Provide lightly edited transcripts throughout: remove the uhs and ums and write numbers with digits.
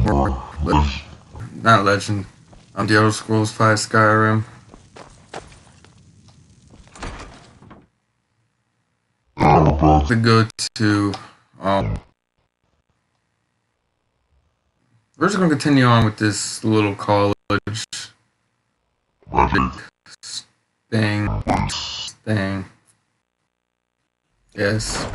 Not Legend. The Elder Scrolls 5 Skyrim. To go to, we're just gonna continue on with this little college thing. Yes.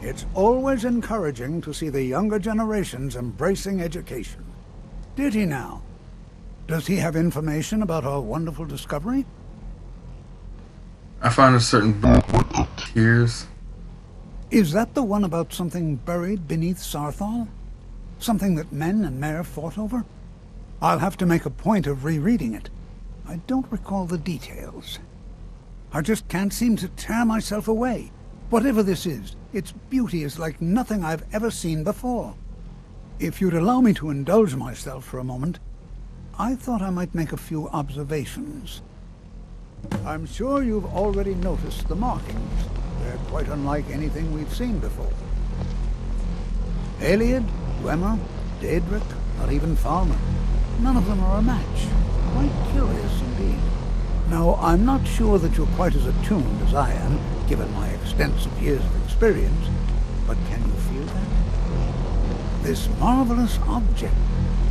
It's always encouraging to see the younger generations embracing education. Did he now? Does he have information about our wonderful discovery? I found a certain book of tears. Is that the one about something buried beneath Sarthal? Something that men and Mare fought over? I'll have to make a point of rereading it. I don't recall the details. I just can't seem to tear myself away. Whatever this is, its beauty is like nothing I've ever seen before. If you'd allow me to indulge myself for a moment, I thought I might make a few observations. I'm sure you've already noticed the markings. They're quite unlike anything we've seen before. Aliad, Dwemer, Daedric, not even Falmer. None of them are a match. Quite curious indeed. Now, I'm not sure that you're quite as attuned as I am, given my extensive years of experience, but can you feel that? This marvelous object,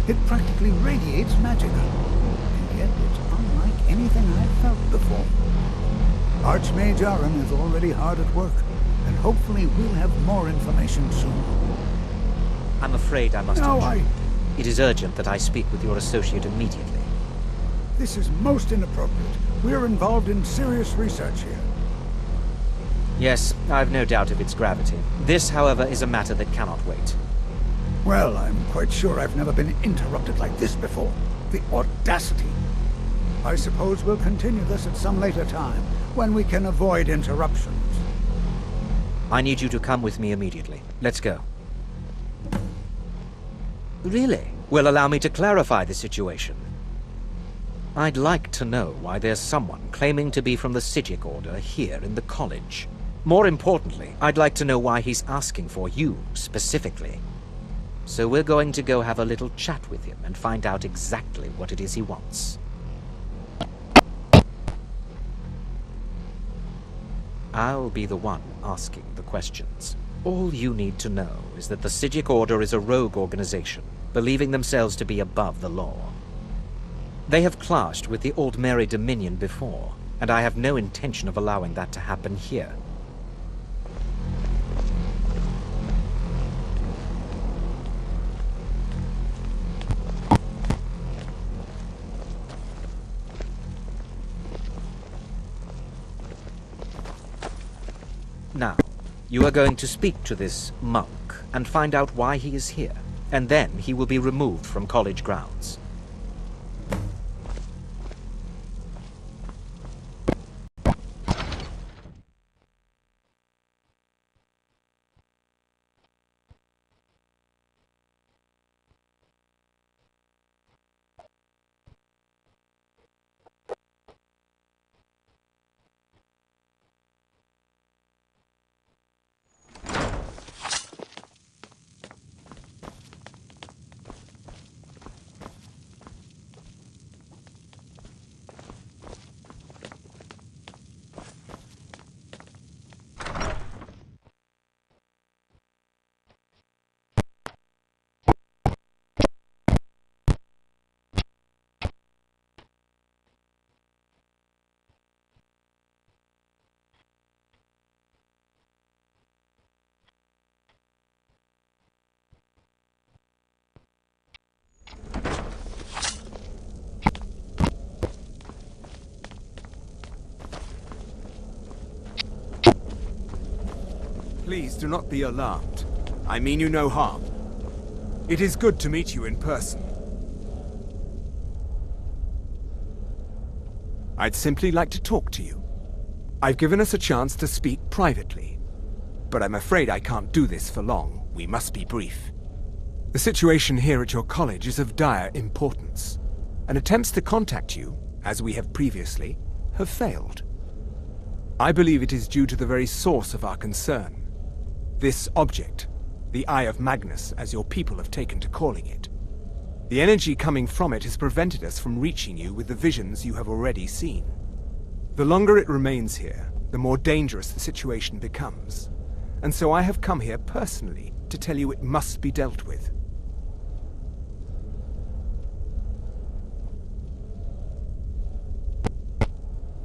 it practically radiates magic, and yet it's unlike anything I've felt before. Archmage Aram is already hard at work, and hopefully we'll have more information soon. I'm afraid I must... No, It is urgent that I speak with your associate immediately. This is most inappropriate. We're involved in serious research here. Yes, I've no doubt of its gravity. This, however, is a matter that cannot wait. Well, I'm quite sure I've never been interrupted like this before. The audacity. I suppose we'll continue this at some later time, when we can avoid interruptions. I need you to come with me immediately. Let's go. Really? Well, allow me to clarify the situation. I'd like to know why there's someone claiming to be from the Psijic Order here in the college. More importantly, I'd like to know why he's asking for you, specifically. So we're going to go have a little chat with him and find out exactly what it is he wants. I'll be the one asking the questions. All you need to know is that the Psijic Order is a rogue organization, believing themselves to be above the law. They have clashed with the Old Mary Dominion before, and I have no intention of allowing that to happen here. Now, you are going to speak to this monk and find out why he is here, and then he will be removed from college grounds. Please do not be alarmed. I mean you no harm. It is good to meet you in person. I'd simply like to talk to you. I've given us a chance to speak privately, but I'm afraid I can't do this for long. We must be brief. The situation here at your college is of dire importance, and attempts to contact you, as we have previously, have failed. I believe it is due to the very source of our concern. This object, the Eye of Magnus, as your people have taken to calling it. The energy coming from it has prevented us from reaching you with the visions you have already seen. The longer it remains here, the more dangerous the situation becomes. And so I have come here personally to tell you it must be dealt with.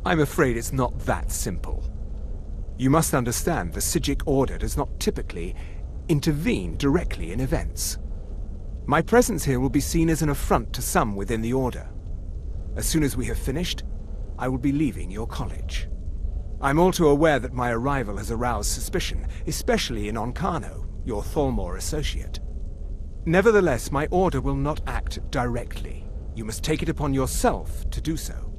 I'm afraid it's not that simple. You must understand the Psijic Order does not typically intervene directly in events. My presence here will be seen as an affront to some within the Order. As soon as we have finished, I will be leaving your college. I'm all too aware that my arrival has aroused suspicion, especially in Onkano, your Thalmor associate. Nevertheless, my Order will not act directly. You must take it upon yourself to do so.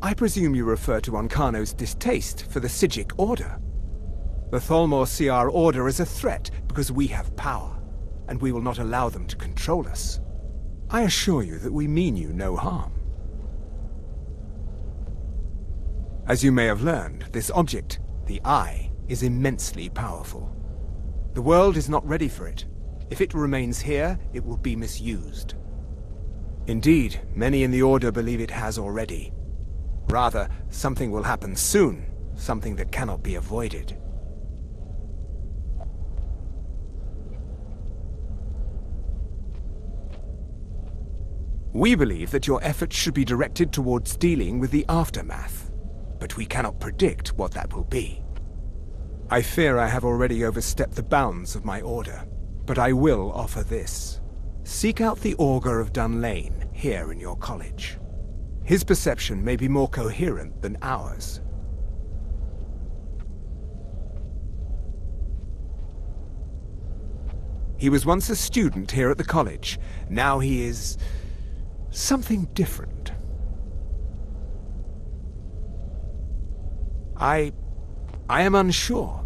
I presume you refer to Onkano's distaste for the Psijic Order. The Thalmor see our Order as a threat because we have power, and we will not allow them to control us. I assure you that we mean you no harm. As you may have learned, this object, the Eye, is immensely powerful. The world is not ready for it. If it remains here, it will be misused. Indeed, many in the Order believe it has already. Rather, something will happen soon, something that cannot be avoided. We believe that your efforts should be directed towards dealing with the aftermath, but we cannot predict what that will be. I fear I have already overstepped the bounds of my Order, but I will offer this. Seek out the Augur of Dunlane here in your college. His perception may be more coherent than ours. He was once a student here at the college. Now he is something different. I am unsure.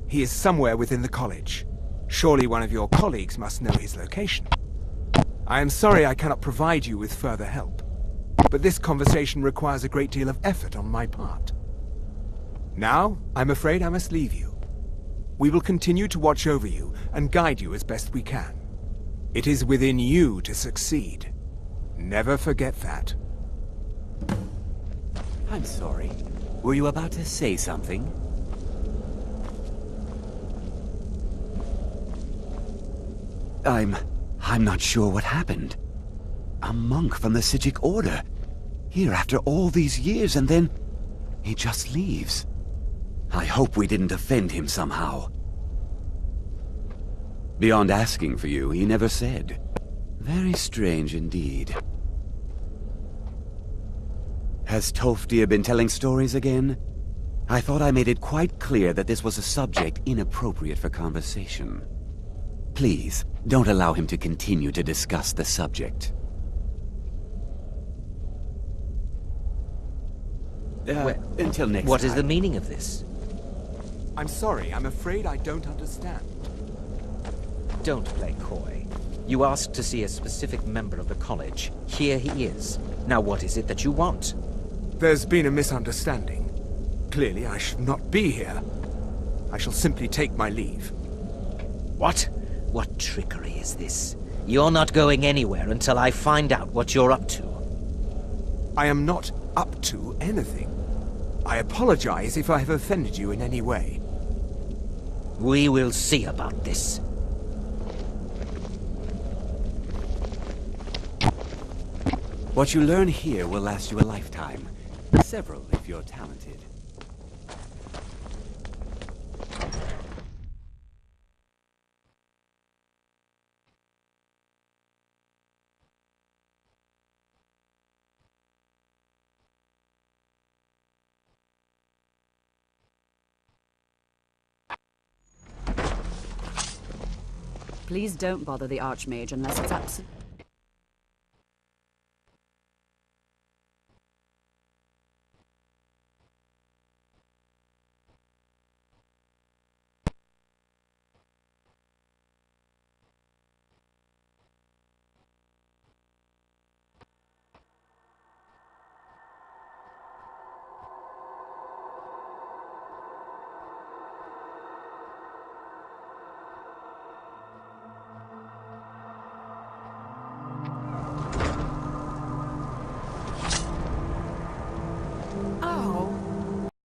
He is somewhere within the college. Surely one of your colleagues must know his location. I am sorry I cannot provide you with further help. But this conversation requires a great deal of effort on my part. Now, I'm afraid I must leave you. We will continue to watch over you and guide you as best we can. It is within you to succeed. Never forget that. I'm sorry. Were you about to say something? I'm not sure what happened. A monk from the Psijic Order. Here after all these years, and then he just leaves. I hope we didn't offend him somehow. Beyond asking for you, he never said. Very strange indeed. Has Toftia been telling stories again? I thought I made it quite clear that this was a subject inappropriate for conversation. Please, don't allow him to continue to discuss the subject. Until next time. What is the meaning of this? I'm sorry, I'm afraid I don't understand. Don't play coy. You asked to see a specific member of the college. Here he is. Now what is it that you want? There's been a misunderstanding. Clearly I should not be here. I shall simply take my leave. What? What trickery is this? You're not going anywhere until I find out what you're up to. I am not up to anything. I apologize if I have offended you in any way. We will see about this. What you learn here will last you a lifetime. Several, if you're talented. Please don't bother the Archmage unless it's absolute.